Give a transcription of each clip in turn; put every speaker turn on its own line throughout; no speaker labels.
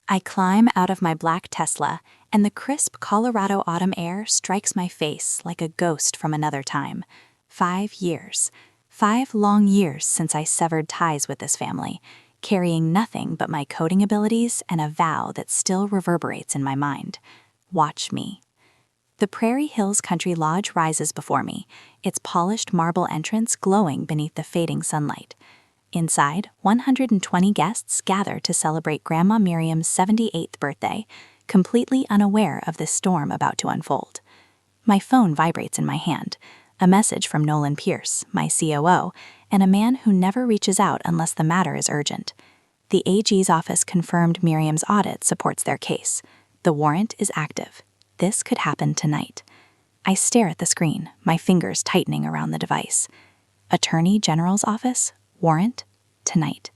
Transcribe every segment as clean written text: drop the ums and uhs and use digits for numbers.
I climb out of my black Tesla, and the crisp Colorado autumn air strikes my face like a ghost from another time. 5 years. 5 long years since I severed ties with this family, carrying nothing but my coding abilities and a vow that still reverberates in my mind. Watch me. The Prairie Hills Country Lodge rises before me, its polished marble entrance glowing beneath the fading sunlight. Inside, 120 guests gather to celebrate Grandma Miriam's 78th birthday, completely unaware of the storm about to unfold. My phone vibrates in my hand, a message from Nolan Pierce, my COO, and a man who never reaches out unless the matter is urgent. The AG's office confirmed Miriam's audit supports their case. The warrant is active. This could happen tonight. I stare at the screen, my fingers tightening around the device. Attorney General's office? Warrant? Tonight.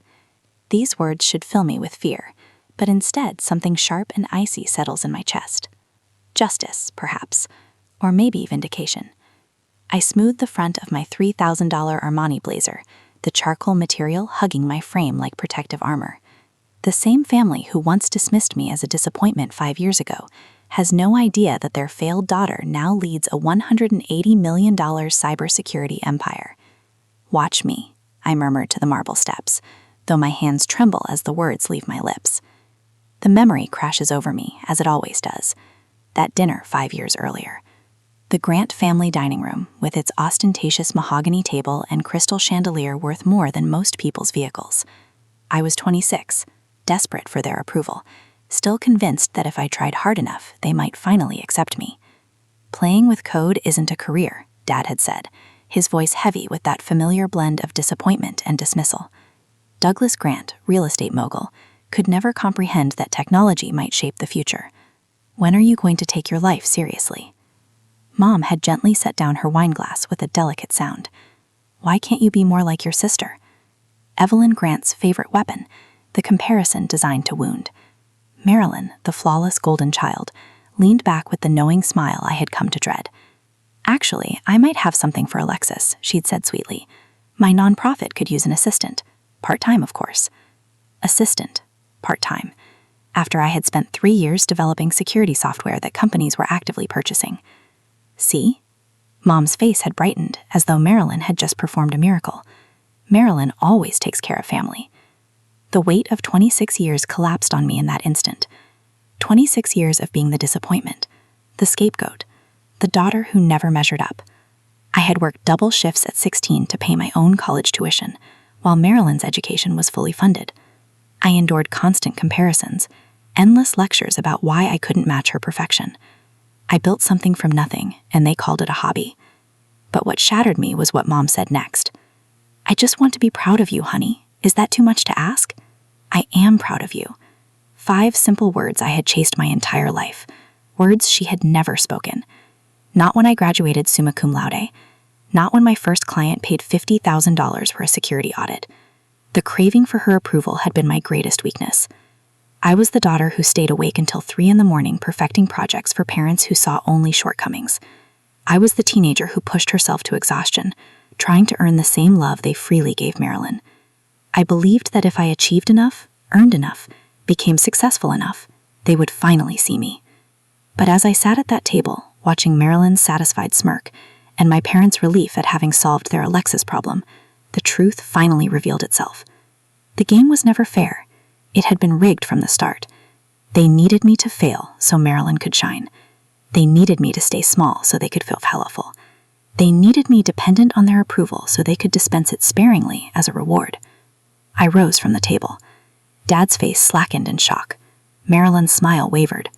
These words should fill me with fear, but instead something sharp and icy settles in my chest. Justice, perhaps, or maybe vindication. I smooth the front of my $3,000 Armani blazer, the charcoal material hugging my frame like protective armor. The same family who once dismissed me as a disappointment 5 years ago has no idea that their failed daughter now leads a $180 million cybersecurity empire. Watch me, I murmured to the marble steps, though my hands tremble as the words leave my lips. The memory crashes over me, as it always does. That dinner 5 years earlier. The Grant family dining room, with its ostentatious mahogany table and crystal chandelier worth more than most people's vehicles. I was 26, desperate for their approval, still convinced that if I tried hard enough, they might finally accept me. Playing with code isn't a career, Dad had said, his voice heavy with that familiar blend of disappointment and dismissal. Douglas Grant, real estate mogul, could never comprehend that technology might shape the future. When are you going to take your life seriously? Mom had gently set down her wine glass with a delicate sound. Why can't you be more like your sister? Evelyn Grant's favorite weapon, the comparison designed to wound. Marilyn, the flawless golden child, leaned back with the knowing smile I had come to dread. Actually, I might have something for Alexis, she'd said sweetly. My nonprofit could use an assistant. Part-time, of course. Assistant. Part-time. After I had spent 3 years developing security software that companies were actively purchasing. See? Mom's face had brightened, as though Marilyn had just performed a miracle. Marilyn always takes care of family. The weight of 26 years collapsed on me in that instant. 26 years of being the disappointment, the scapegoat, the daughter who never measured up. I had worked double shifts at 16 to pay my own college tuition, while Marilyn's education was fully funded. I endured constant comparisons, endless lectures about why I couldn't match her perfection. I built something from nothing, and they called it a hobby. But what shattered me was what Mom said next. I just want to be proud of you, honey. Is that too much to ask? I am proud of you. 5 simple words I had chased my entire life, words she had never spoken. Not when I graduated summa cum laude, not when my first client paid $50,000 for a security audit. The craving for her approval had been my greatest weakness. I was the daughter who stayed awake until 3 a.m. perfecting projects for parents who saw only shortcomings. I was the teenager who pushed herself to exhaustion, trying to earn the same love they freely gave Marilyn. I believed that if I achieved enough, earned enough, became successful enough, they would finally see me. But as I sat at that table, watching Marilyn's satisfied smirk, and my parents' relief at having solved their Alexis problem, the truth finally revealed itself. The game was never fair. It had been rigged from the start. They needed me to fail so Marilyn could shine. They needed me to stay small so they could feel powerful. They needed me dependent on their approval so they could dispense it sparingly as a reward. I rose from the table. Dad's face slackened in shock. Marilyn's smile wavered.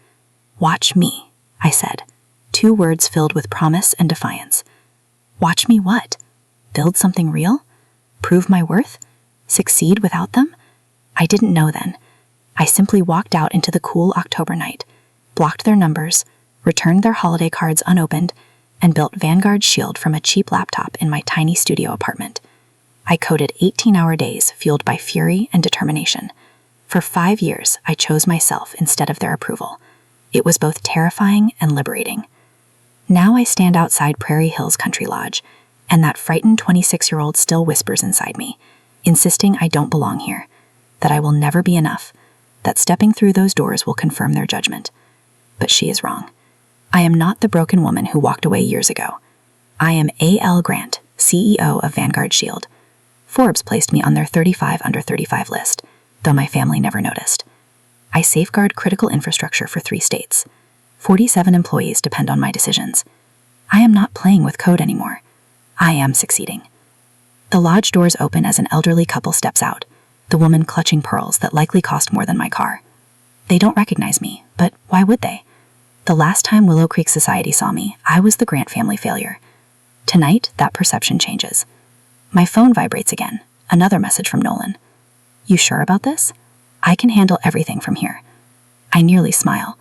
Watch me, I said, 2 words filled with promise and defiance. Watch me what? Build something real? Prove my worth? Succeed without them? I didn't know then. I simply walked out into the cool October night, blocked their numbers, returned their holiday cards unopened, and built Vanguard's Shield from a cheap laptop in my tiny studio apartment. I coded 18-hour days fueled by fury and determination. For 5 years, I chose myself instead of their approval. It was both terrifying and liberating. Now I stand outside Prairie Hills Country Lodge, and that frightened 26-year-old still whispers inside me, insisting I don't belong here, that I will never be enough, that stepping through those doors will confirm their judgment. But she is wrong. I am not the broken woman who walked away years ago. I am A.L. Grant, CEO of Vanguard Shield. Forbes placed me on their 35 under 35 list, though my family never noticed. I safeguard critical infrastructure for 3 states. 47 employees depend on my decisions. I am not playing with code anymore. I am succeeding. The lodge doors open as an elderly couple steps out, the woman clutching pearls that likely cost more than my car. They don't recognize me, but why would they? The last time Willow Creek Society saw me, I was the Grant family failure. Tonight, that perception changes. My phone vibrates again, another message from Nolan. You sure about this? I can handle everything from here. I nearly smile.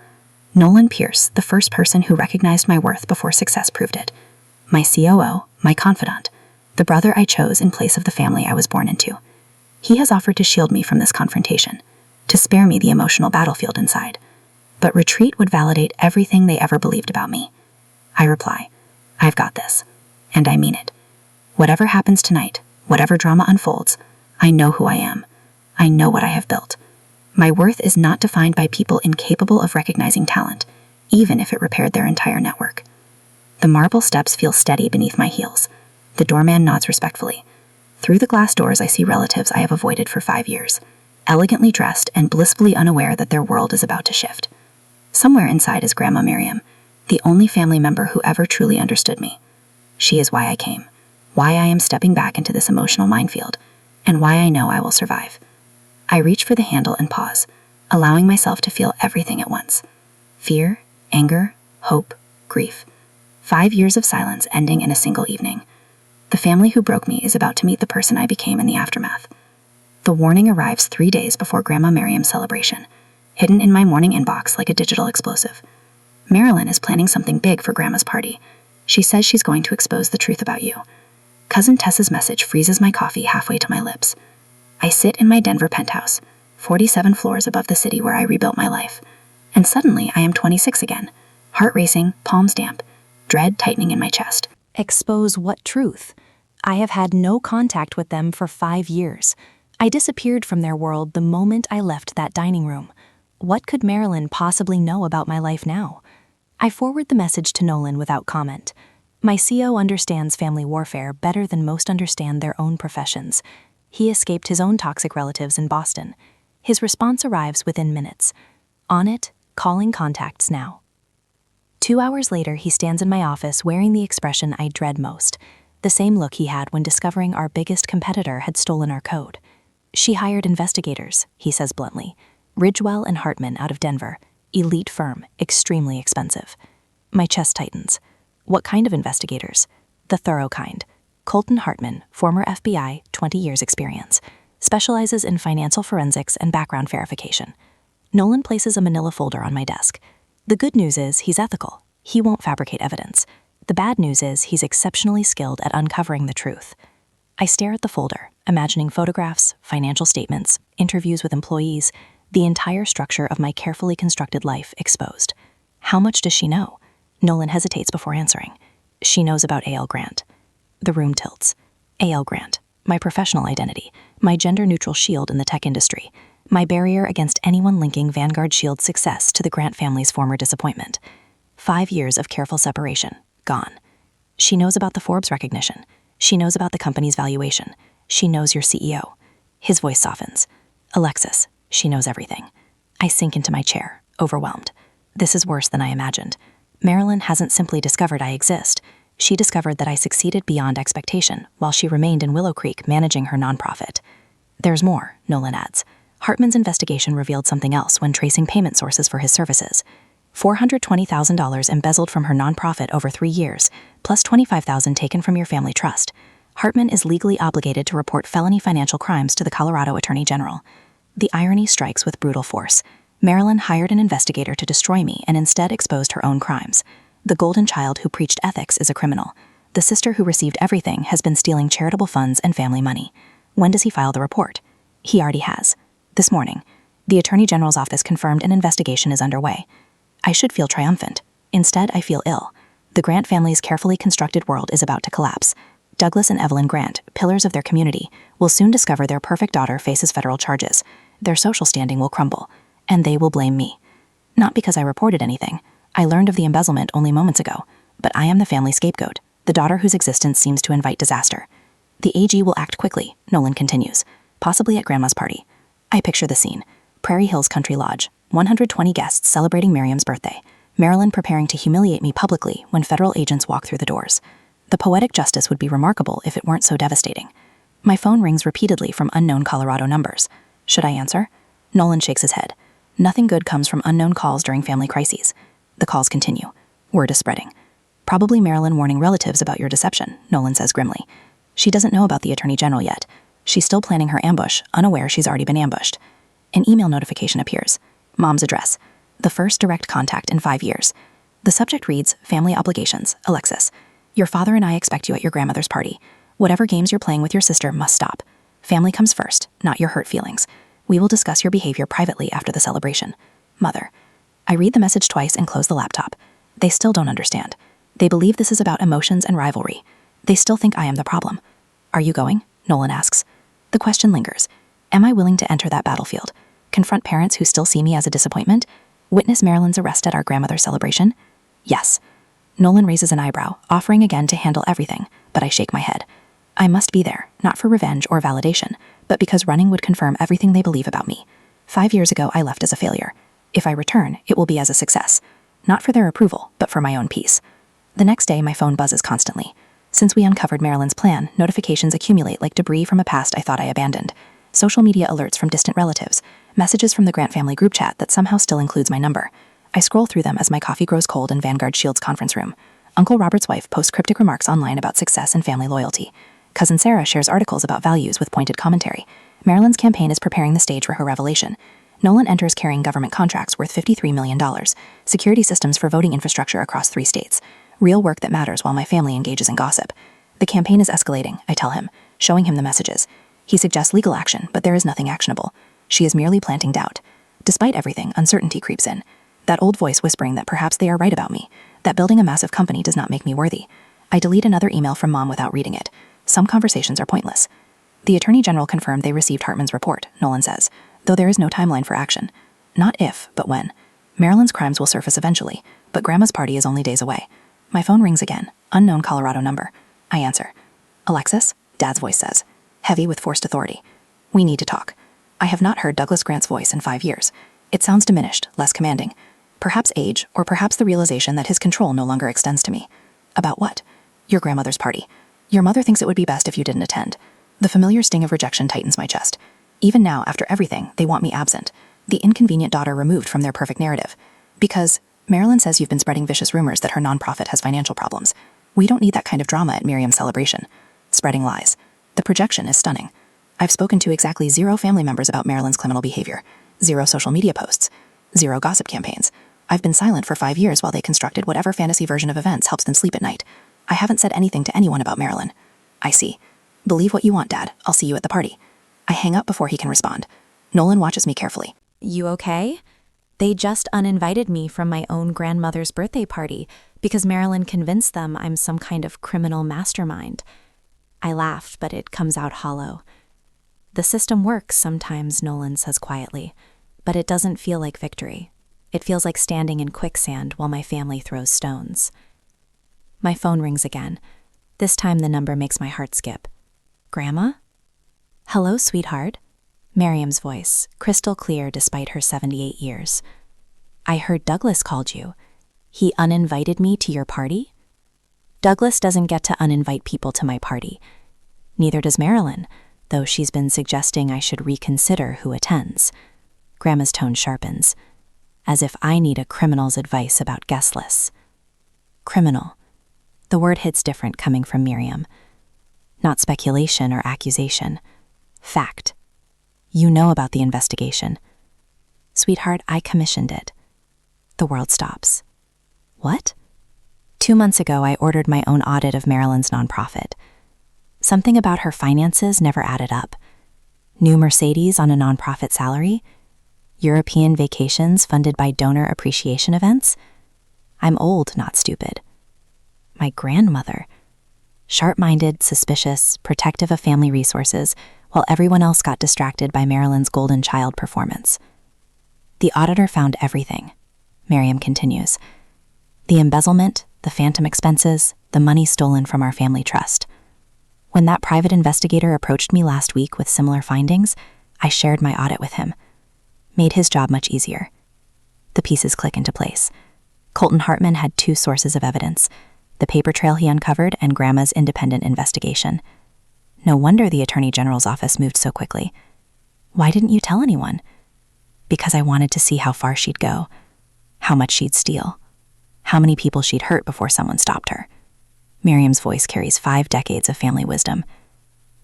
Nolan Pierce, the first person who recognized my worth before success proved it. My COO, my confidant, the brother I chose in place of the family I was born into. He has offered to shield me from this confrontation, to spare me the emotional battlefield inside. But retreat would validate everything they ever believed about me. I reply, I've got this, and I mean it. Whatever happens tonight, whatever drama unfolds, I know who I am. I know what I have built. My worth is not defined by people incapable of recognizing talent, even if it repaired their entire network. The marble steps feel steady beneath my heels. The doorman nods respectfully. Through the glass doors I see relatives I have avoided for 5 years, elegantly dressed and blissfully unaware that their world is about to shift. Somewhere inside is Grandma Miriam, the only family member who ever truly understood me. She is why I came, why I am stepping back into this emotional minefield, and why I know I will survive. I reach for the handle and pause, allowing myself to feel everything at once. Fear, anger, hope, grief. 5 years of silence ending in a single evening. The family who broke me is about to meet the person I became in the aftermath. The warning arrives 3 days before Grandma Miriam's celebration, hidden in my morning inbox like a digital explosive. Marilyn is planning something big for Grandma's party. She says she's going to expose the truth about you. Cousin Tessa's message freezes my coffee halfway to my lips. I sit in my Denver penthouse, 47 floors above the city where I rebuilt my life. And suddenly I am 26 again, heart racing, palms damp, dread tightening in my chest.
Expose what truth? I have had no contact with them for 5 years. I disappeared from their world the moment I left that dining room. What could Marilyn possibly know about my life now? I forward the message to Nolan without comment. My CO understands family warfare better than most understand their own professions. He escaped his own toxic relatives in Boston. His response arrives within minutes. On it, calling contacts now. 2 hours later, he stands in my office wearing the expression I dread most, the same look he had when discovering our biggest competitor had stolen our code. She hired investigators, he says bluntly. Ridgewell and Hartman out of Denver. Elite firm, extremely expensive. My chest tightens. What kind of investigators? The thorough kind. Colton Hartman, former FBI, 20 years experience. Specializes in financial forensics and background verification. Nolan places a manila folder on my desk. The good news is he's ethical. He won't fabricate evidence. The bad news is he's exceptionally skilled at uncovering the truth. I stare at the folder, imagining photographs, financial statements, interviews with employees, the entire structure of my carefully constructed life exposed. How much does she know? Nolan hesitates before answering. She knows about A.L. Grant. The room tilts. A.L. Grant, my professional identity, my gender-neutral shield in the tech industry, my barrier against anyone linking Vanguard Shield's success to the Grant family's former disappointment. 5 years of careful separation, gone. She knows about the Forbes recognition. She knows about the company's valuation. She knows your CEO. His voice softens. Alexis, she knows everything. I sink into my chair, overwhelmed. This is worse than I imagined. Marilyn hasn't simply discovered I exist. She discovered that I succeeded beyond expectation while she remained in Willow Creek managing her nonprofit. There's more, Nolan adds. Hartman's investigation revealed something else when tracing payment sources for his services. $420,000 embezzled from her nonprofit over 3 years, plus $25,000 taken from your family trust. Hartman is legally obligated to report felony financial crimes to the Colorado Attorney General. The irony strikes with brutal force. Marilyn hired an investigator to destroy me and instead exposed her own crimes. The golden child who preached ethics is a criminal. The sister who received everything has been stealing charitable funds and family money. When does he file the report? He already has. This morning. The Attorney General's office confirmed an investigation is underway. I should feel triumphant. Instead, I feel ill. The Grant family's carefully constructed world is about to collapse. Douglas and Evelyn Grant, pillars of their community, will soon discover their perfect daughter faces federal charges. Their social standing will crumble. and they will blame me. Not because I reported anything. I learned of the embezzlement only moments ago, but I am the family scapegoat, the daughter whose existence seems to invite disaster. The AG will act quickly, Nolan continues, possibly at Grandma's party. I picture the scene. Prairie Hills Country Lodge, 120 guests celebrating Miriam's birthday. Marilyn preparing to humiliate me publicly when federal agents walk through the doors. The poetic justice would be remarkable if it weren't so devastating. My phone rings repeatedly from unknown Colorado numbers. Should I answer? Nolan shakes his head. Nothing good comes from unknown calls during family crises. The calls continue. Word is spreading. Probably Marilyn warning relatives about your deception, Nolan says grimly. She doesn't know about the Attorney General yet. She's still planning her ambush, unaware she's already been ambushed. An email notification appears. Mom's address. The first direct contact in 5 years. The subject reads, Family Obligations, Alexis. Your father and I expect you at your grandmother's party. Whatever games you're playing with your sister must stop. Family comes first, not your hurt feelings. We will discuss your behavior privately after the celebration. Mother. I read the message twice and close the laptop. They still don't understand. They believe this is about emotions and rivalry. They still think I am the problem. Are you going? Nolan asks. The question lingers. Am I willing to enter that battlefield? Confront parents who still see me as a disappointment? Witness Marilyn's arrest at our grandmother's celebration? Yes. Nolan raises an eyebrow, offering again to handle everything, but I shake my head. I must be there, not for revenge or validation, but because running would confirm everything they believe about me. 5 years ago, I left as a failure. If I return, it will be as a success. Not for their approval, but for my own peace. The next day, my phone buzzes constantly. Since we uncovered Marilyn's plan, notifications accumulate like debris from a past I thought I abandoned. Social media alerts from distant relatives, messages from the Grant family group chat that somehow still includes my number. I scroll through them as my coffee grows cold in Vanguard Shield's conference room. Uncle Robert's wife posts cryptic remarks online about success and family loyalty. Cousin Sarah shares articles about values with pointed commentary. Marilyn's campaign is preparing the stage for her revelation. Nolan enters carrying government contracts worth $53 million, security systems for voting infrastructure across 3 states, real work that matters while my family engages in gossip. The campaign is escalating, I tell him, showing him the messages. He suggests legal action, but there is nothing actionable. She is merely planting doubt. Despite everything, uncertainty creeps in. That old voice whispering that perhaps they are right about me, that building a massive company does not make me worthy. I delete another email from Mom without reading it. Some conversations are pointless. The Attorney General confirmed they received Hartman's report, Nolan says, though there is no timeline for action. Not if, but when. Marilyn's crimes will surface eventually, but Grandma's party is only days away. My phone rings again, unknown Colorado number. I answer. Alexis? Dad's voice says, heavy with forced authority. We need to talk. I have not heard Douglas Grant's voice in 5 years. It sounds diminished, less commanding. Perhaps age, or perhaps the realization that his control no longer extends to me. About what? Your grandmother's party. Your mother thinks it would be best if you didn't attend. The familiar sting of rejection tightens my chest. Even now, after everything, they want me absent. The inconvenient daughter removed from their perfect narrative. Because Marilyn says you've been spreading vicious rumors that her nonprofit has financial problems. We don't need that kind of drama at Miriam's celebration. Spreading lies. The projection is stunning. I've spoken to exactly 0 family members about Marilyn's criminal behavior. 0 social media posts. 0 gossip campaigns. I've been silent for 5 years while they constructed whatever fantasy version of events helps them sleep at night. I haven't said anything to anyone about Marilyn. I see. Believe what you want, Dad. I'll see you at the party. I hang up before he can respond. Nolan watches me carefully.
You okay? They just uninvited me from my own grandmother's birthday party because Marilyn convinced them I'm some kind of criminal mastermind. I laughed, but it comes out hollow. The system works sometimes, Nolan says quietly, but it doesn't feel like victory. It feels like standing in quicksand while my family throws stones. My phone rings again. This time the number makes my heart skip. Grandma? Hello, sweetheart. Miriam's voice, crystal clear despite her 78 years. I heard Douglas called you. He uninvited me to your party? Douglas doesn't get to uninvite people to my party. Neither does Marilyn, though she's been suggesting I should reconsider who attends. Grandma's tone sharpens, as if I need a criminal's advice about guest lists. Criminal. The word hits different coming from Miriam. Not speculation or accusation. Fact. You know about the investigation. Sweetheart, I commissioned it. The world stops. What? 2 months ago, I ordered my own audit of Marilyn's nonprofit. Something about her finances never added up. New Mercedes on a nonprofit salary? European vacations funded by donor appreciation events? I'm old, not stupid. My grandmother. Sharp-minded, suspicious, protective of family resources, while everyone else got distracted by Marilyn's golden child performance. The auditor found everything, Miriam continues. The embezzlement, the phantom expenses, the money stolen from our family trust. When that private investigator approached me last week with similar findings, I shared my audit with him. Made his job much easier. The pieces click into place. Colton Hartman had two sources of evidence, the paper trail he uncovered and Grandma's independent investigation. No wonder the Attorney General's office moved so quickly. Why didn't you tell anyone? Because I wanted to see how far she'd go, how much she'd steal, how many people she'd hurt before someone stopped her. Miriam's voice carries 5 decades of family wisdom.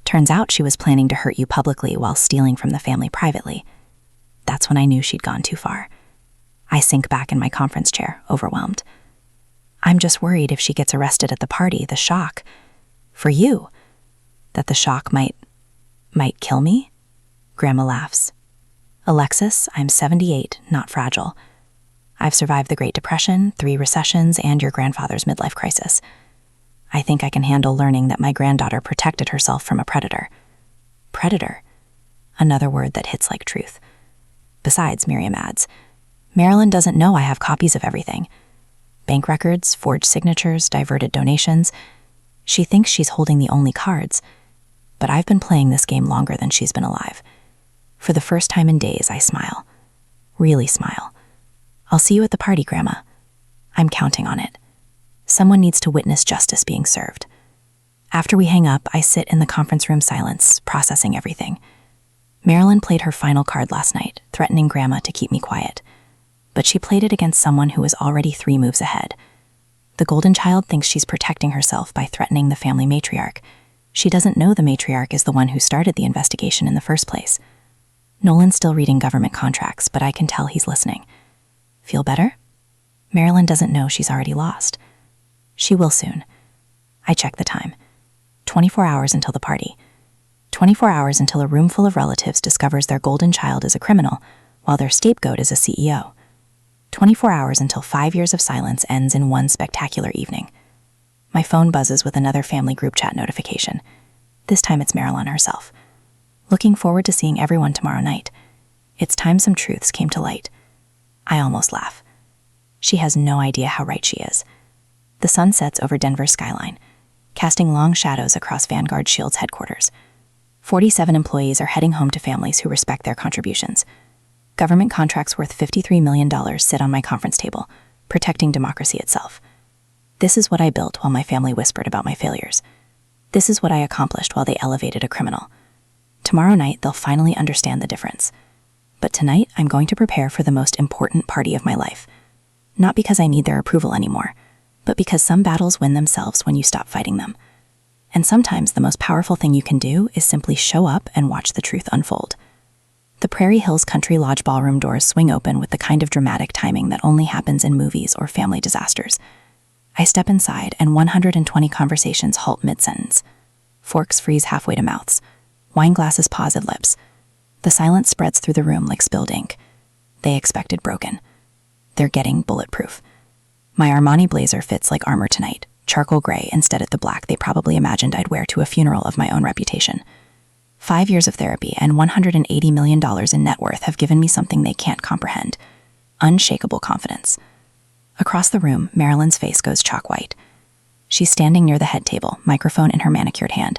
Turns out she was planning to hurt you publicly while stealing from the family privately. That's when I knew she'd gone too far. I sink back in my conference chair, overwhelmed. I'm just worried if she gets arrested at the party, the shock. For you. That the shock might kill me? Grandma laughs. Alexis, I'm 78, not fragile. I've survived the Great Depression, 3 recessions, and your grandfather's midlife crisis. I think I can handle learning that my granddaughter protected herself from a predator. Predator? Another word that hits like truth. Besides, Miriam adds, Marilyn doesn't know I have copies of everything. Bank records, forged signatures, diverted donations. She thinks she's holding the only cards. But I've been playing this game longer than she's been alive. For the first time in days, I smile. Really smile. I'll see you at the party, Grandma. I'm counting on it. Someone needs to witness justice being served. After we hang up, I sit in the conference room silence, processing everything. Marilyn played her final card last night, threatening Grandma to keep me quiet. But she played it against someone who was already 3 moves ahead. The golden child thinks she's protecting herself by threatening the family matriarch. She doesn't know the matriarch is the one who started the investigation in the first place. Nolan's still reading government contracts, but I can tell he's listening. Feel better? Marilyn doesn't know she's already lost. She will soon. I check the time. 24 hours until the party. 24 hours until a room full of relatives discovers their golden child is a criminal, while their scapegoat is a CEO. 24 hours until 5 years of silence ends in one spectacular evening. My phone buzzes with another family group chat notification. This time it's Marilyn herself. Looking forward to seeing everyone tomorrow night. It's time some truths came to light. I almost laugh. She has no idea how right she is. The sun sets over Denver's skyline, casting long shadows across Vanguard Shield's headquarters. 47 employees are heading home to families who respect their contributions. Government contracts worth $53 million sit on my conference table, protecting democracy itself. This is what I built while my family whispered about my failures. This is what I accomplished while they elevated a criminal. Tomorrow night, they'll finally understand the difference. But tonight, I'm going to prepare for the most important party of my life. Not because I need their approval anymore, but because some battles win themselves when you stop fighting them. And sometimes the most powerful thing you can do is simply show up and watch the truth unfold. The Prairie Hills Country Lodge ballroom doors swing open with the kind of dramatic timing that only happens in movies or family disasters. I step inside and 120 conversations halt mid-sentence. Forks freeze halfway to mouths. Wine glasses pause at lips. The silence spreads through the room like spilled ink. They expected broken. They're getting bulletproof. My Armani blazer fits like armor tonight, charcoal gray instead of the black they probably imagined I'd wear to a funeral of my own reputation. 5 years of therapy and $180 million in net worth have given me something they can't comprehend. Unshakable confidence. Across the room, Marilyn's face goes chalk white. She's standing near the head table, microphone in her manicured hand,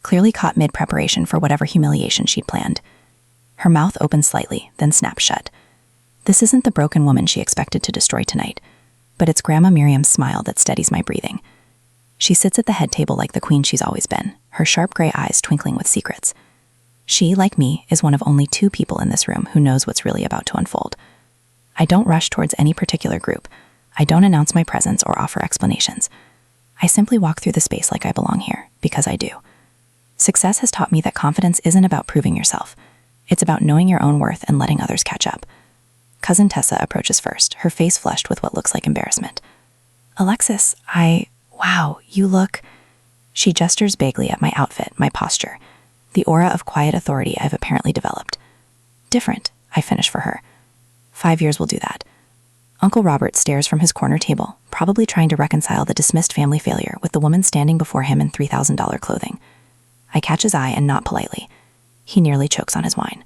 clearly caught mid-preparation for whatever humiliation she'd planned. Her mouth opens slightly, then snaps shut. This isn't the broken woman she expected to destroy tonight, but it's Grandma Miriam's smile that steadies my breathing. She sits at the head table like the queen she's always been, her sharp gray eyes twinkling with secrets. She, like me, is one of only 2 people in this room who knows what's really about to unfold. I don't rush towards any particular group. I don't announce my presence or offer explanations. I simply walk through the space like I belong here, because I do. Success has taught me that confidence isn't about proving yourself. It's about knowing your own worth and letting others catch up. Cousin Tessa approaches first, her face flushed with what looks like embarrassment. Alexis, wow, you look... She gestures vaguely at my outfit, my posture, the aura of quiet authority I've apparently developed. Different, I finish for her. 5 years will do that. Uncle Robert stares from his corner table, probably trying to reconcile the dismissed family failure with the woman standing before him in $3,000 clothing. I catch his eye and nod politely. He nearly chokes on his wine.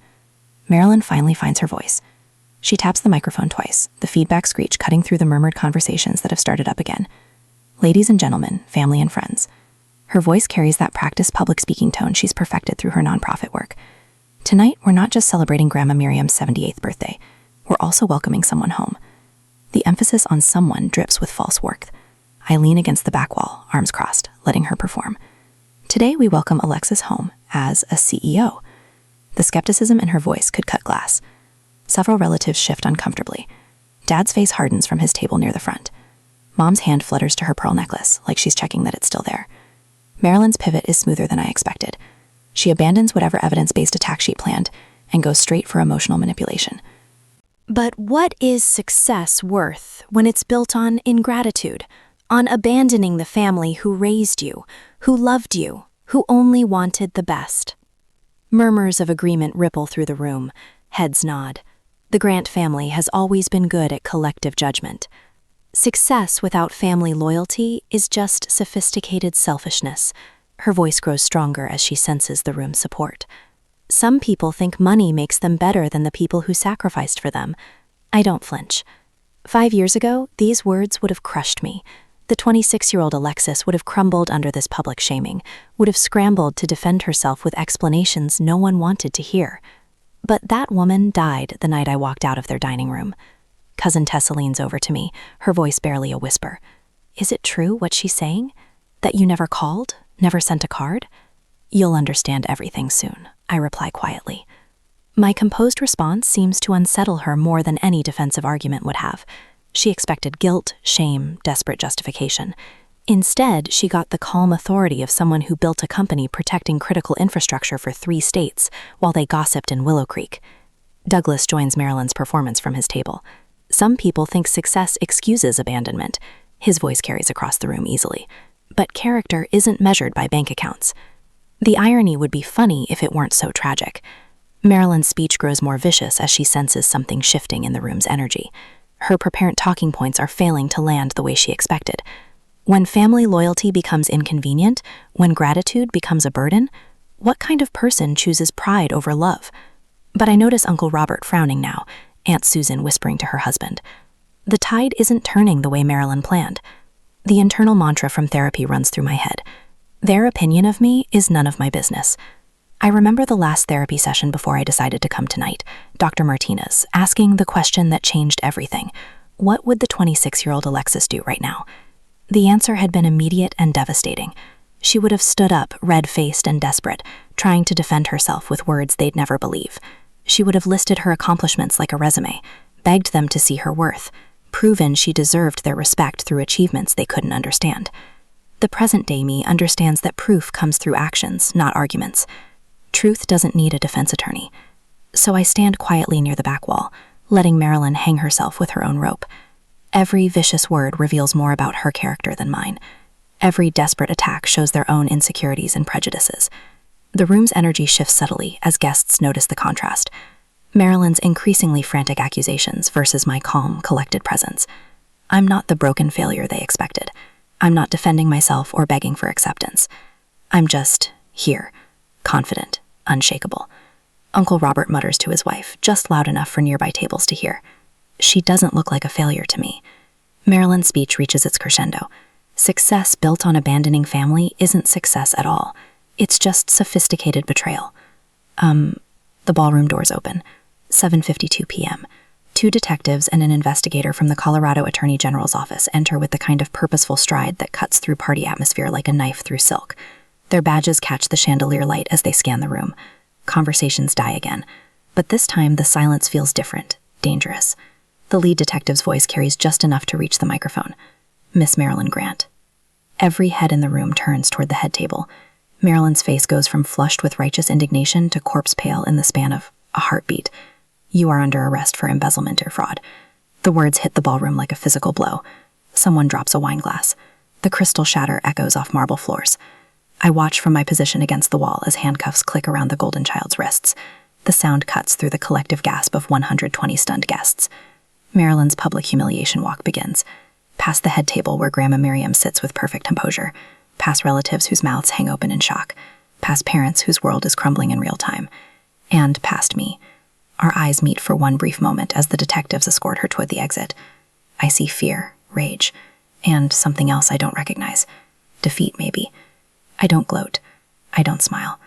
Marilyn finally finds her voice.
She taps the microphone twice, the feedback screech cutting through the murmured conversations that have started up again. Ladies and gentlemen, family and friends. Her voice carries that practiced public speaking tone she's perfected through her nonprofit work. Tonight, we're not just celebrating Grandma Miriam's 78th birthday. We're also welcoming someone home. The emphasis on someone drips with false warmth. I lean against the back wall, arms crossed, letting her perform. Today, we welcome Alexis home as a CEO. The skepticism in her voice could cut glass. Several relatives shift uncomfortably. Dad's face hardens from his table near the front. Mom's hand flutters to her pearl necklace, like she's checking that it's still there. Marilyn's pivot is smoother than I expected. She abandons whatever evidence-based attack she'd planned and goes straight for emotional manipulation.
But what is success worth when it's built on ingratitude, on abandoning the family who raised you, who loved you, who only wanted the best? Murmurs of agreement ripple through the room, heads nod. The Grant family has always been good at collective judgment. Success without family loyalty is just sophisticated selfishness. Her voice grows stronger as she senses the room's support. Some people think money makes them better than the people who sacrificed for them. I don't flinch. 5 years ago, these words would have crushed me. The 26-year-old Alexis would have crumbled under this public shaming, would have scrambled to defend herself with explanations no one wanted to hear. But that woman died the night I walked out of their dining room. Cousin Tessa leans over to me, her voice barely a whisper. Is it true what she's saying? That you never called? Never sent a card? You'll understand everything soon, I reply quietly. My composed response seems to unsettle her more than any defensive argument would have. She expected guilt, shame, desperate justification. Instead, she got the calm authority of someone who built a company protecting critical infrastructure for 3 states while they gossiped in Willow Creek. Douglas joins Marilyn's performance from his table. Some people think success excuses abandonment. His voice carries across the room easily. But character isn't measured by bank accounts. The irony would be funny if it weren't so tragic. Marilyn's speech grows more vicious as she senses something shifting in the room's energy. Her preparent talking points are failing to land the way she expected. When family loyalty becomes inconvenient, when gratitude becomes a burden, what kind of person chooses pride over love? But I notice Uncle Robert frowning now, Aunt Susan whispering to her husband. The tide isn't turning the way Marilyn planned. The internal mantra from therapy runs through my head. Their opinion of me is none of my business. I remember the last therapy session before I decided to come tonight, Dr. Martinez, asking the question that changed everything. What would the 26-year-old Alexis do right now? The answer had been immediate and devastating. She would have stood up, red-faced and desperate, trying to defend herself with words they'd never believe. She would have listed her accomplishments like a resume, begged them to see her worth, proven she deserved their respect through achievements they couldn't understand. The present-day me understands that proof comes through actions, not arguments. Truth doesn't need a defense attorney. So I stand quietly near the back wall, letting Marilyn hang herself with her own rope. Every vicious word reveals more about her character than mine. Every desperate attack shows their own insecurities and prejudices. The room's energy shifts subtly as guests notice the contrast. Marilyn's increasingly frantic accusations versus my calm, collected presence. I'm not the broken failure they expected. I'm not defending myself or begging for acceptance. I'm just here, confident, unshakable. Uncle Robert mutters to his wife, just loud enough for nearby tables to hear. She doesn't look like a failure to me. Marilyn's speech reaches its crescendo. Success built on abandoning family isn't success at all. It's just sophisticated betrayal. The ballroom doors open. 7:52 p.m. 2 detectives and an investigator from the Colorado Attorney General's office enter with the kind of purposeful stride that cuts through party atmosphere like a knife through silk. Their badges catch the chandelier light as they scan the room. Conversations die again. But this time, the silence feels different, dangerous. The lead detective's voice carries just enough to reach the microphone. Miss Marilyn Grant. Every head in the room turns toward the head table. Marilyn's face goes from flushed with righteous indignation to corpse pale in the span of a heartbeat. You are under arrest for embezzlement or fraud. The words hit the ballroom like a physical blow. Someone drops a wine glass. The crystal shatter echoes off marble floors. I watch from my position against the wall as handcuffs click around the golden child's wrists. The sound cuts through the collective gasp of 120 stunned guests. Marilyn's public humiliation walk begins. Past the head table where Grandma Miriam sits with perfect composure. Past relatives whose mouths hang open in shock. Past parents whose world is crumbling in real time. And past me.
Our eyes meet for one brief moment as the detectives escort her toward the exit. I see fear, rage, and something else I don't recognize. Defeat, maybe. I don't gloat. I don't smile.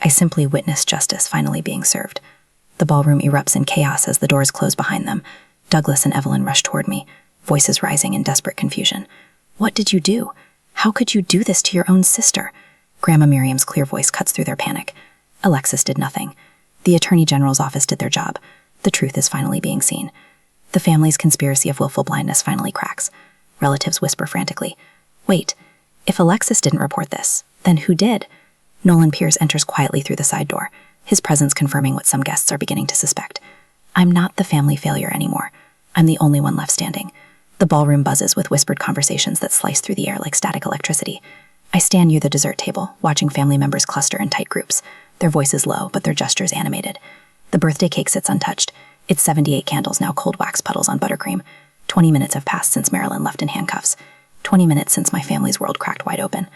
I simply witness justice finally being served. The ballroom erupts in chaos as the doors close behind them. Douglas and Evelyn rush toward me, voices rising in desperate confusion. What did you do? How could you do this to your own sister? Grandma Miriam's clear voice cuts through their panic. Alexis did nothing. The Attorney General's office did their job. The truth is finally being seen. The family's conspiracy of willful blindness finally cracks. Relatives whisper frantically. Wait, if Alexis didn't report this, then who did? Nolan Pierce enters quietly through the side door, his presence confirming what some guests are beginning to suspect. I'm not the family failure anymore. I'm the only one left standing. The ballroom buzzes with whispered conversations that slice through the air like static electricity. I stand near the dessert table, watching family members cluster in tight groups, their voices low, but their gestures animated. The birthday cake sits untouched, its 78 candles now cold wax puddles on buttercream. 20 minutes have passed since Marilyn left in handcuffs. 20 minutes since my family's world cracked wide open.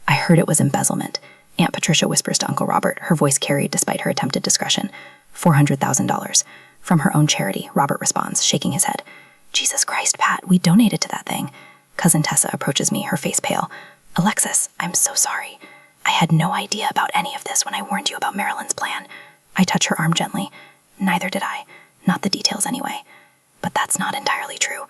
I heard it was embezzlement. Aunt Patricia whispers to Uncle Robert, her voice carried despite her attempted discretion. $400,000. From her own charity, Robert responds, shaking his head. Jesus Christ, Pat, we donated to that thing. Cousin Tessa approaches me, her face pale. Alexis, I'm so sorry. I had no idea about any of this when I warned you about Marilyn's plan. I touch her arm gently. Neither did I. Not the details anyway. But that's not entirely true.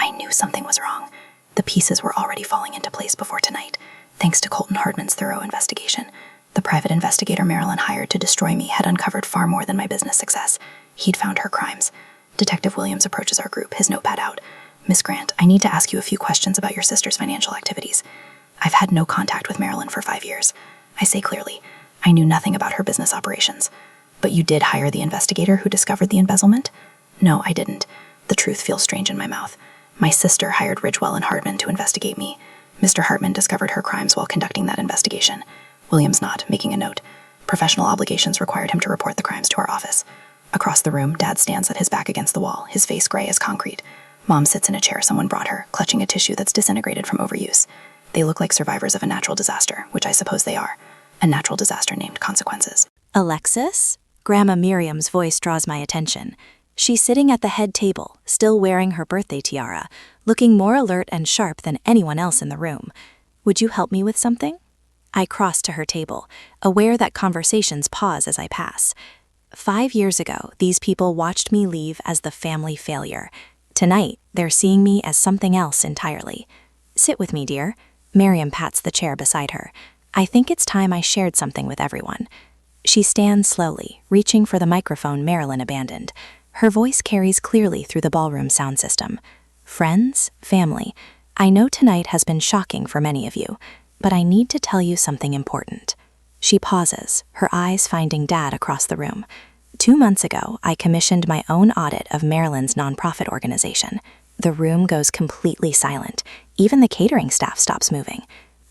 I knew something was wrong. The pieces were already falling into place before tonight, thanks to Colton Hardman's thorough investigation. The private investigator Marilyn hired to destroy me had uncovered far more than my business success. He'd found her crimes. Detective Williams approaches our group, his notepad out. Miss Grant, I need to ask you a few questions about your sister's financial activities. I've had no contact with Marilyn for 5 years. I say clearly, I knew nothing about her business operations. But you did hire the investigator who discovered the embezzlement? No, I didn't. The truth feels strange in my mouth. My sister hired Ridgewell and Hardman to investigate me. Mr. Hartman discovered her crimes while conducting that investigation. Williams not, making a note. Professional obligations required him to report the crimes to our office. Across the room, Dad stands at his back against the wall, his face gray as concrete. Mom sits in a chair someone brought her, clutching a tissue that's disintegrated from overuse. They look like survivors of a natural disaster, which I suppose they are. A natural disaster named Consequences.
Alexis? Grandma Miriam's voice draws my attention. She's sitting at the head table, still wearing her birthday tiara, looking more alert and sharp than anyone else in the room. Would you help me with something? I cross to her table, aware that conversations pause as I pass. 5 years ago, these people watched me leave as the family failure. Tonight, they're seeing me as something else entirely. Sit with me, dear. Miriam pats the chair beside her. I think it's time I shared something with everyone. She stands slowly, reaching for the microphone Marilyn abandoned. Her voice carries clearly through the ballroom sound system. Friends, family, I know tonight has been shocking for many of you, but I need to tell you something important. She pauses, her eyes finding Dad across the room. 2 months ago, I commissioned my own audit of Marilyn's nonprofit organization. The room goes completely silent. Even the catering staff stops moving.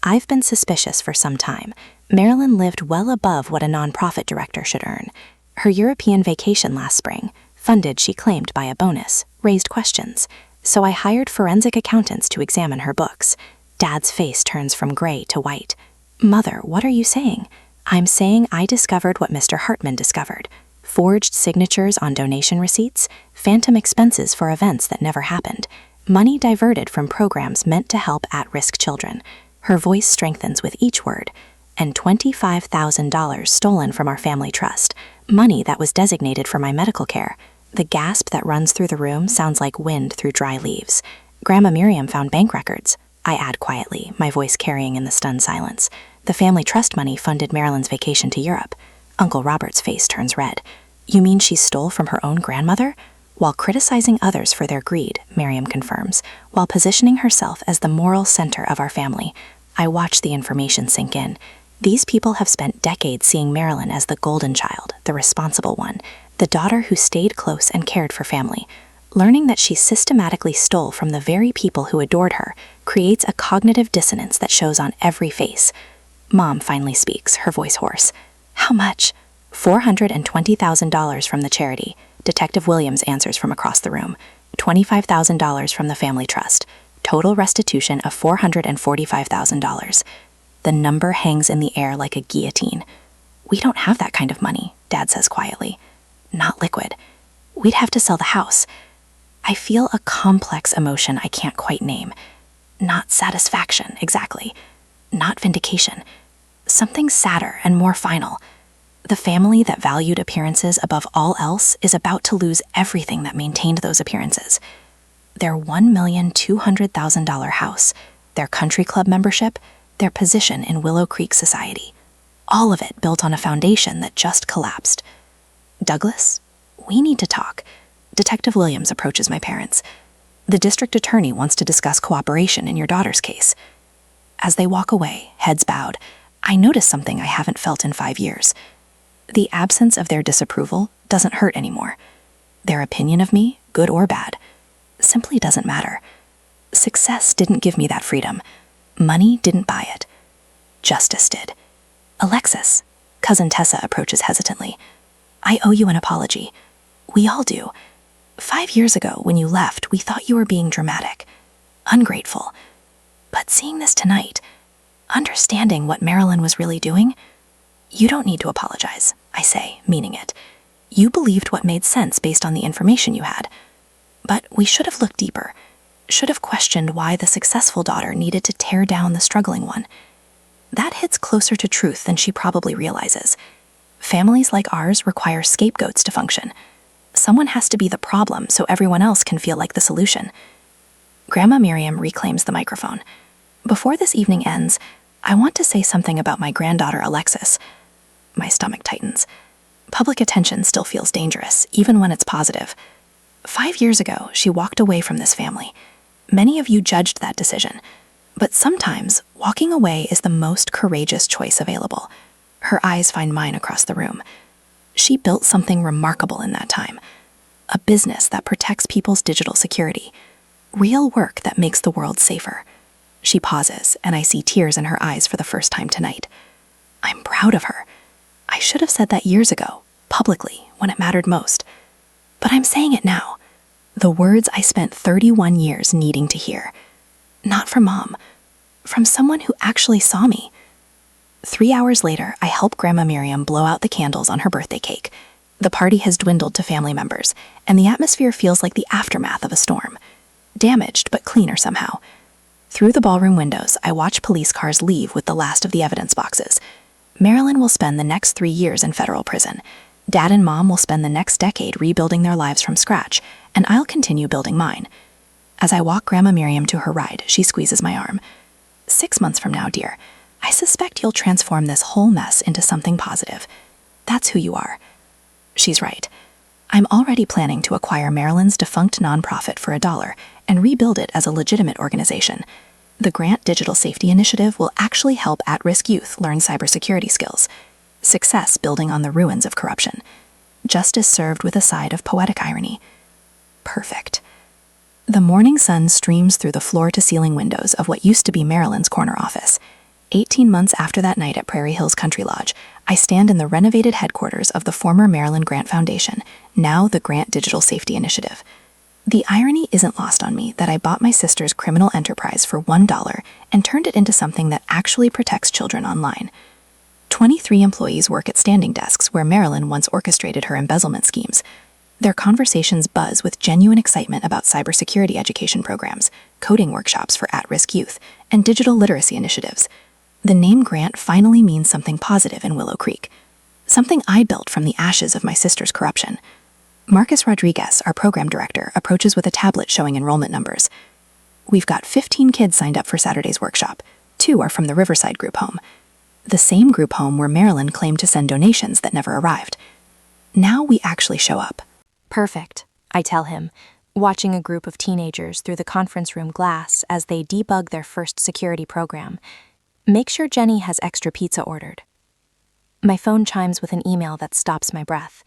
I've been suspicious for some time. Marilyn lived well above what a nonprofit director should earn. Her European vacation last spring, funded she claimed by a bonus, raised questions. So I hired forensic accountants to examine her books. Dad's face turns from gray to white. Mother, what are you saying? I'm saying I discovered what Mr. Hartman discovered. Forged signatures on donation receipts, phantom expenses for events that never happened, money diverted from programs meant to help at-risk children. Her voice strengthens with each word. And $25,000 stolen from our family trust, money that was designated for my medical care. The gasp that runs through the room sounds like wind through dry leaves. Grandma Miriam found bank records. I add quietly, my voice carrying in the stunned silence. The family trust money funded Marilyn's vacation to Europe. Uncle Robert's face turns red. You mean she stole from her own grandmother? While criticizing others for their greed, Miriam confirms, while positioning herself as the moral center of our family. I watch the information sink in. These people have spent decades seeing Marilyn as the golden child, the responsible one, the daughter who stayed close and cared for family. Learning that she systematically stole from the very people who adored her creates a cognitive dissonance that shows on every face. Mom finally speaks, her voice hoarse. How much? $420,000 from the charity. Detective Williams answers from across the room. $25,000 from the family trust. Total restitution of $445,000. The number hangs in the air like a guillotine. We don't have that kind of money, Dad says quietly.
not liquid. We'd have to sell the house. I feel a complex emotion I can't quite name. Not satisfaction, exactly. Not vindication. Something sadder and more final. The family that valued appearances above all else is about to lose everything that maintained those appearances. Their $1,200,000 house, their country club membership, their position in Willow Creek society. All of it built on a foundation that just collapsed. Douglas, we need to talk. Detective Williams approaches my parents. The district attorney wants to discuss cooperation in your daughter's case. As they walk away, heads bowed, I notice something I haven't felt in 5 years. The absence of their disapproval doesn't hurt anymore. Their opinion of me, good or bad, simply doesn't matter. Success didn't give me that freedom. Money didn't buy it. Justice did. Alexis, cousin Tessa approaches hesitantly. I owe you an apology. We all do. 5 years ago, when you left, we thought you were being dramatic, ungrateful. But seeing this tonight, understanding what Marilyn was really doing, you don't need to apologize, I say, meaning it. You believed what made sense based on the information you had. But we should have looked deeper, should have questioned why the successful daughter needed to tear down the struggling one. That hits closer to truth than she probably realizes. Families like ours require scapegoats to function. Someone has to be the problem so everyone else can feel like the solution. Grandma Miriam reclaims the microphone. Before this evening ends, I want to say something about my granddaughter Alexis. My stomach tightens. Public attention still feels dangerous, even when it's positive. 5 years ago, she walked away from this family. Many of you judged that decision. But sometimes, walking away is the most courageous choice available. Her eyes find mine across the room. She built something remarkable in that time. A business that protects people's digital security. Real work that makes the world safer. She pauses, and I see tears in her eyes for the first time tonight. I'm proud of her. I should have said that years ago, publicly, when it mattered most. But I'm saying it now. The words I spent 31 years needing to hear. Not from Mom. From someone who actually saw me. 3 hours later, I help Grandma Miriam blow out the candles on her birthday cake. The party has dwindled to family members, and the atmosphere feels like the aftermath of a storm. Damaged, but cleaner somehow. Through the ballroom windows, I watch police cars leave with the last of the evidence boxes. Marilyn will spend the next 3 years in federal prison. Dad and Mom will spend the next decade rebuilding their lives from scratch, and I'll continue building mine. As I walk Grandma Miriam to her ride, she squeezes my arm. 6 months from now, dear, I suspect you'll transform this whole mess into something positive. That's who you are. She's right. I'm already planning to acquire Marilyn's defunct nonprofit for $1 and rebuild it as a legitimate organization. The Grant Digital Safety Initiative will actually help at-risk youth learn cybersecurity skills. Success building on the ruins of corruption. Justice served with a side of poetic irony. Perfect. The morning sun streams through the floor-to-ceiling windows of what used to be Marilyn's corner office. 18 months after that night at Prairie Hills Country Lodge, I stand in the renovated headquarters of the former Marilyn Grant Foundation, now the Grant Digital Safety Initiative. The irony isn't lost on me that I bought my sister's criminal enterprise for $1 and turned it into something that actually protects children online. 23 employees work at standing desks where Marilyn once orchestrated her embezzlement schemes. Their conversations buzz with genuine excitement about cybersecurity education programs, coding workshops for at-risk youth, and digital literacy initiatives. The name Grant finally means something positive in Willow Creek. Something I built from the ashes of my sister's corruption. Marcus Rodriguez, our program director, approaches with a tablet showing enrollment numbers. We've got 15 kids signed up for Saturday's workshop. 2 are from the Riverside group home. The same group home where Marilyn claimed to send donations that never arrived. Now we actually show up.
Perfect, I tell him, watching a group of teenagers through the conference room glass as they debug their first security program. Make sure Jenny has extra pizza ordered. My phone chimes with an email that stops my breath.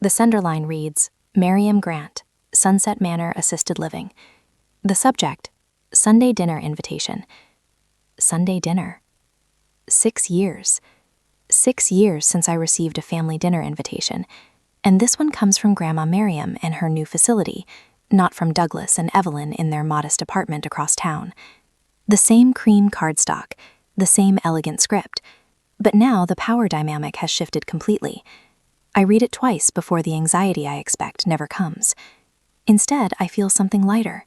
The sender line reads, Miriam Grant, Sunset Manor Assisted Living. The subject, Sunday dinner invitation. Sunday dinner. 6 years. 6 years since I received a family dinner invitation. And this one comes from Grandma Miriam and her new facility, not from Douglas and Evelyn in their modest apartment across town. The same cream cardstock, the same elegant script, but now the power dynamic has shifted completely.
I read it twice before the anxiety I expect never comes. Instead, I feel something lighter.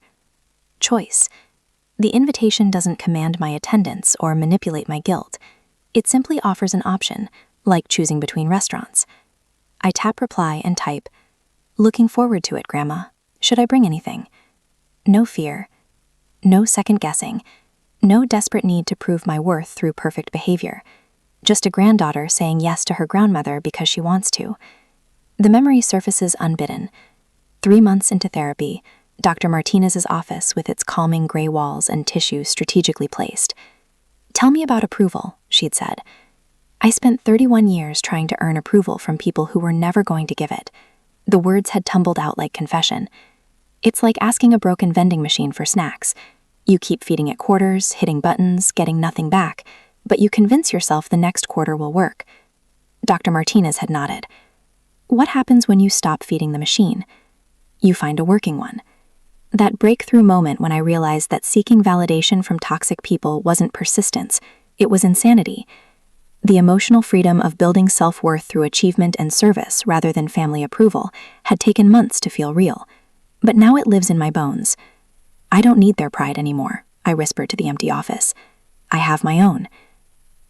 Choice. The invitation doesn't command my attendance or manipulate my guilt. It simply offers an option, like choosing between restaurants. I tap reply and type, "Looking forward to it, Grandma. Should I bring anything?" No fear. No second guessing. No desperate need to prove my worth through perfect behavior. Just a granddaughter saying yes to her grandmother because she wants to. The memory surfaces unbidden. 3 months into therapy, Dr. Martinez's office with its calming gray walls and tissue strategically placed. "Tell me about approval," she'd said. I spent 31 years trying to earn approval from people who were never going to give it. The words had tumbled out like confession. It's like asking a broken vending machine for snacks. You keep feeding it quarters, hitting buttons, getting nothing back, but you convince yourself the next quarter will work. Dr. Martinez had nodded. What happens when you stop feeding the machine? You find a working one. That breakthrough moment when I realized that seeking validation from toxic people wasn't persistence, it was insanity. The emotional freedom of building self-worth through achievement and service rather than family approval had taken months to feel real. But now it lives in my bones. I don't need their pride anymore, I whispered to the empty office. I have my own.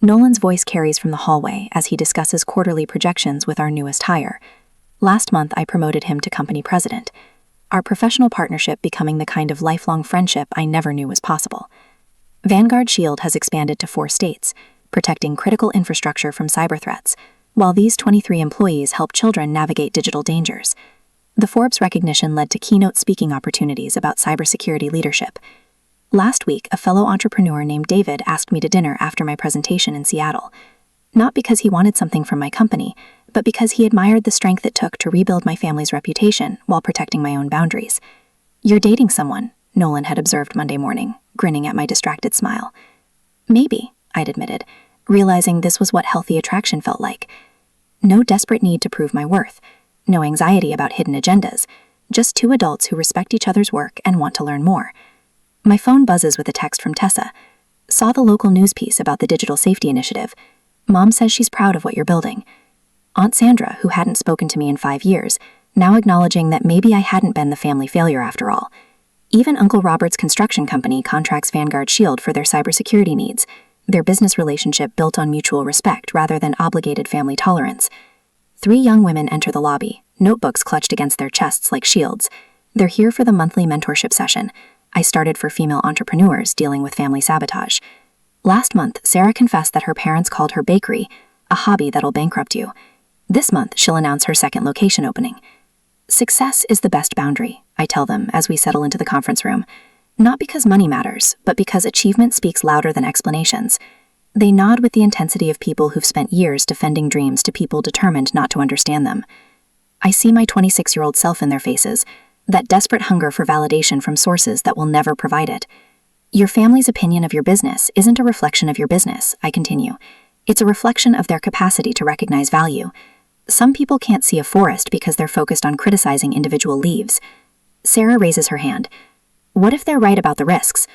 Nolan's voice carries from the hallway as he discusses quarterly projections with our newest hire. Last month, I promoted him to company president, our professional partnership becoming the kind of lifelong friendship I never knew was possible. Vanguard Shield has expanded to 4 states, protecting critical infrastructure from cyber threats, while these 23 employees help children navigate digital dangers. The Forbes recognition led to keynote speaking opportunities about cybersecurity leadership. Last week, a fellow entrepreneur named David asked me to dinner after my presentation in Seattle. Not because he wanted something from my company, but because he admired the strength it took to rebuild my family's reputation while protecting my own boundaries. "You're dating someone," Nolan had observed Monday morning, grinning at my distracted smile. "Maybe," I'd admitted, realizing this was what healthy attraction felt like. No desperate need to prove my worth. No anxiety about hidden agendas. Just 2 adults who respect each other's work and want to learn more. My phone buzzes with a text from Tessa. "Saw the local news piece about the digital safety initiative. Mom says she's proud of what you're building." Aunt Sandra, who hadn't spoken to me in 5 years, now acknowledging that maybe I hadn't been the family failure after all. Even Uncle Robert's construction company contracts Vanguard Shield for their cybersecurity needs, their business relationship built on mutual respect rather than obligated family tolerance. 3 young women enter the lobby, notebooks clutched against their chests like shields. They're here for the monthly mentorship session I started for female entrepreneurs dealing with family sabotage. Last month, Sarah confessed that her parents called her bakery a hobby that'll bankrupt you. This month, she'll announce her 2nd location opening. Success is the best boundary, I tell them as we settle into the conference room. Not because money matters, but because achievement speaks louder than explanations. They nod with the intensity of people who've spent years defending dreams to people determined not to understand them. I see my 26-year-old self in their faces, that desperate hunger for validation from sources that will never provide it. Your family's opinion of your business isn't a reflection of your business, I continue. It's a reflection of their capacity to recognize value. Some people can't see a forest because they're focused on criticizing individual leaves. Sarah raises her hand. What if they're right about the risks?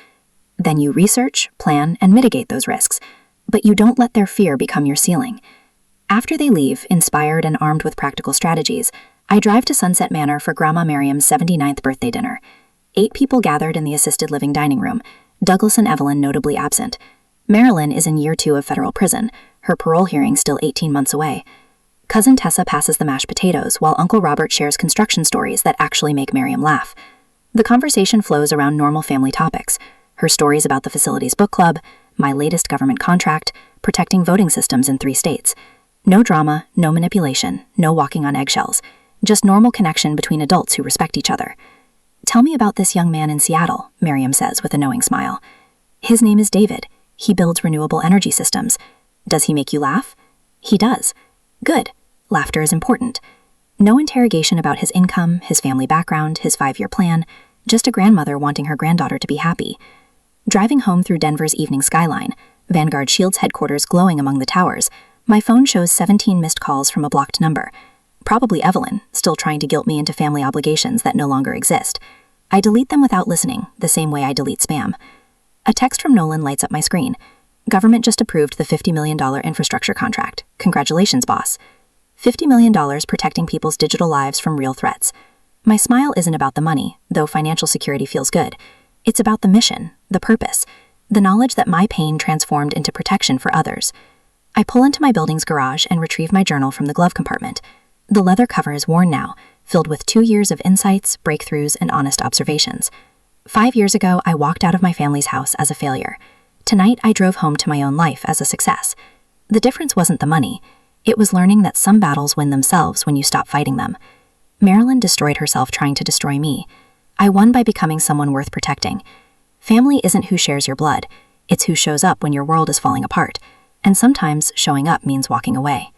Then you research, plan, and mitigate those risks, but you don't let their fear become your ceiling. After they leave, inspired and armed with practical strategies, I drive to Sunset Manor for Grandma Miriam's 79th birthday dinner. 8 people gathered in the assisted living dining room, Douglas and Evelyn notably absent. Marilyn is in year 2 of federal prison, her parole hearing still 18 months away. Cousin Tessa passes the mashed potatoes, while Uncle Robert shares construction stories that actually make Miriam laugh. The conversation flows around normal family topics, her stories about the facility's book club, my latest government contract, protecting voting systems in 3 states. No drama, no manipulation, no walking on eggshells, just normal connection between adults who respect each other. Tell me about this young man in Seattle, Miriam says with a knowing smile. His name is David. He builds renewable energy systems. Does he make you laugh? He does. Good. Laughter is important. No interrogation about his income, his family background, his 5-year plan, just a grandmother wanting her granddaughter to be happy. Driving home through Denver's evening skyline, Vanguard Shield's headquarters glowing among the towers, my phone shows 17 missed calls from a blocked number. Probably Evelyn, still trying to guilt me into family obligations that no longer exist. I delete them without listening, the same way I delete spam. A text from Nolan lights up my screen. Government just approved the $50 million infrastructure contract. Congratulations, boss. $50 million protecting people's digital lives from real threats. My smile isn't about the money, though financial security feels good. It's about the mission, the purpose, the knowledge that my pain transformed into protection for others. I pull into my building's garage and retrieve my journal from the glove compartment. The leather cover is worn now, filled with 2 years of insights, breakthroughs, and honest observations. 5 years ago, I walked out of my family's house as a failure. Tonight, I drove home to my own life as a success. The difference wasn't the money. It was learning that some battles win themselves when you stop fighting them. Marilyn destroyed herself trying to destroy me. I won by becoming someone worth protecting. Family isn't who shares your blood. It's who shows up when your world is falling apart. And sometimes showing up means walking away.